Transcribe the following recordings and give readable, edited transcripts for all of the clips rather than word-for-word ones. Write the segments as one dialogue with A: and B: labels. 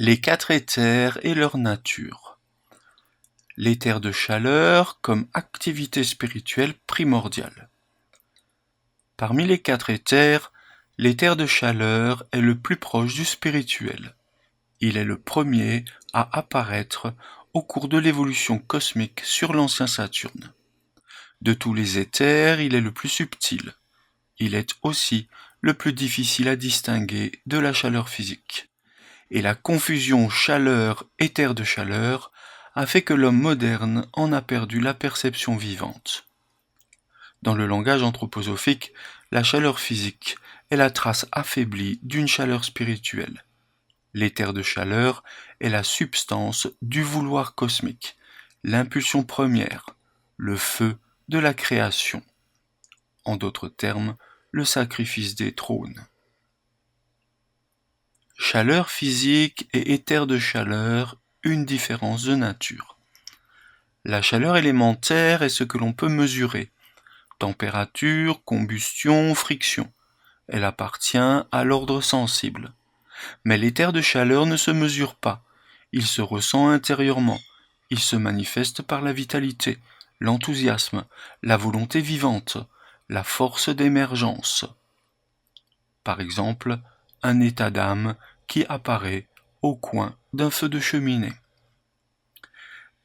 A: Les 4 éthers et leur nature. L'éther de chaleur comme activité spirituelle primordiale. Parmi les 4 éthers, l'éther de chaleur est le plus proche du spirituel. Il est le premier à apparaître au cours de l'évolution cosmique sur l'ancien Saturne. De tous les éthers, il est le plus subtil. Il est aussi le plus difficile à distinguer de la chaleur physique. Et la confusion chaleur-éther de chaleur a fait que l'homme moderne en a perdu la perception vivante. Dans le langage anthroposophique, la chaleur physique est la trace affaiblie d'une chaleur spirituelle. L'éther de chaleur est la substance du vouloir cosmique, l'impulsion première, le feu de la création. En d'autres termes, le sacrifice des trônes. Chaleur physique et éther de chaleur, une différence de nature. La chaleur élémentaire est ce que l'on peut mesurer. Température, combustion, friction. Elle appartient à l'ordre sensible. Mais l'éther de chaleur ne se mesure pas. Il se ressent intérieurement. Il se manifeste par la vitalité, l'enthousiasme, la volonté vivante, la force d'émergence. Par exemple, un état d'âme qui apparaît au coin d'un feu de cheminée.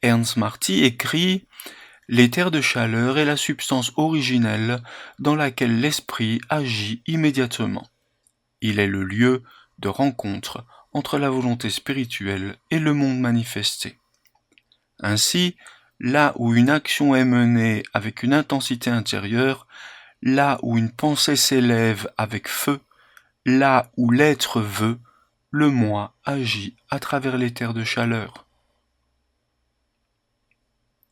A: Ernst Marty écrit « L'éther de chaleur est la substance originelle dans laquelle l'esprit agit immédiatement. Il est le lieu de rencontre entre la volonté spirituelle et le monde manifesté. Ainsi, là où une action est menée avec une intensité intérieure, là où une pensée s'élève avec feu, là où l'être veut, le moi agit à travers l'éther de chaleur.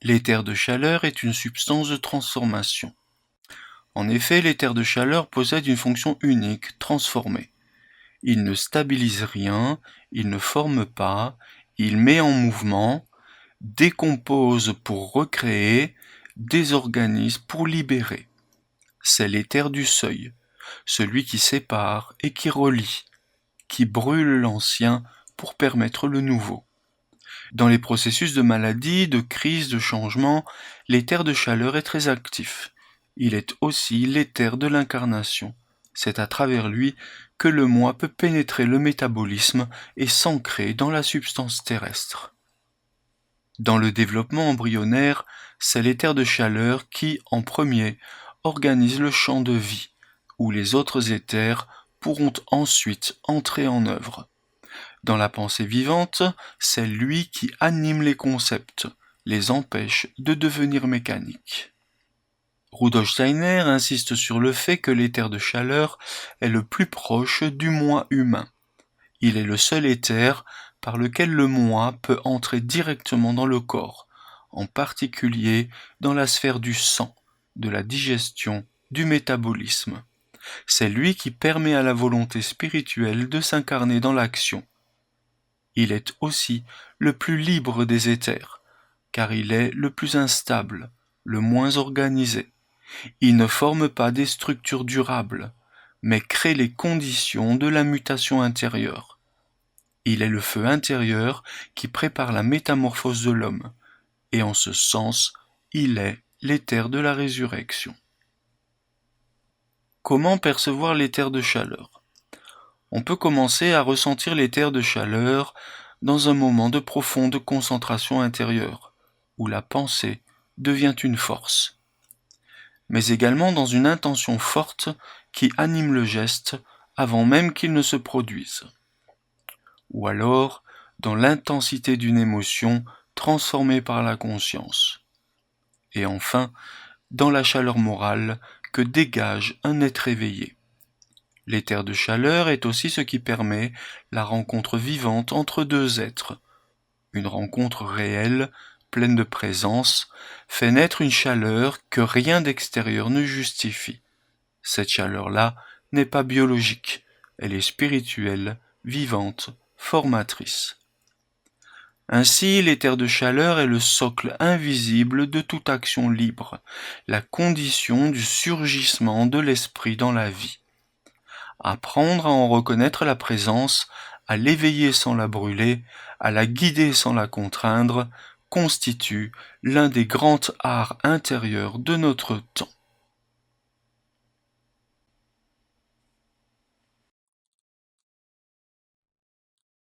A: L'éther de chaleur est une substance de transformation. En effet, l'éther de chaleur possède une fonction unique, transformer. Il ne stabilise rien, il ne forme pas, il met en mouvement, décompose pour recréer, désorganise pour libérer. C'est l'éther du seuil, celui qui sépare et qui relie, qui brûle l'ancien pour permettre le nouveau. Dans les processus de maladie, de crise, de changement, l'éther de chaleur est très actif. Il est aussi l'éther de l'incarnation. C'est à travers lui que le moi peut pénétrer le métabolisme et s'ancrer dans la substance terrestre. Dans le développement embryonnaire, c'est l'éther de chaleur qui, en premier, organise le champ de vie, où les autres éthers pourront ensuite entrer en œuvre. Dans la pensée vivante, c'est lui qui anime les concepts, les empêche de devenir mécaniques. Rudolf Steiner insiste sur le fait que l'éther de chaleur est le plus proche du moi humain. Il est le seul éther par lequel le moi peut entrer directement dans le corps, en particulier dans la sphère du sang, de la digestion, du métabolisme. C'est lui qui permet à la volonté spirituelle de s'incarner dans l'action. Il est aussi le plus libre des éthers, car il est le plus instable, le moins organisé. Il ne forme pas des structures durables, mais crée les conditions de la mutation intérieure. Il est le feu intérieur qui prépare la métamorphose de l'homme, et en ce sens, il est l'éther de la résurrection. Comment percevoir l'éther de chaleur ? On peut commencer à ressentir l'éther de chaleur dans un moment de profonde concentration intérieure, où la pensée devient une force, mais également dans une intention forte qui anime le geste avant même qu'il ne se produise, ou alors dans l'intensité d'une émotion transformée par la conscience, et enfin dans la chaleur morale que dégage un être éveillé. L'éther de chaleur est aussi ce qui permet la rencontre vivante entre deux êtres. Une rencontre réelle, pleine de présence, fait naître une chaleur que rien d'extérieur ne justifie. Cette chaleur-là n'est pas biologique, elle est spirituelle, vivante, formatrice. Ainsi, l'éther de chaleur est le socle invisible de toute action libre, la condition du surgissement de l'esprit dans la vie. Apprendre à en reconnaître la présence à l'éveiller sans la brûler, à la guider sans la contraindre, constitue l'un des grands arts intérieurs de notre temps.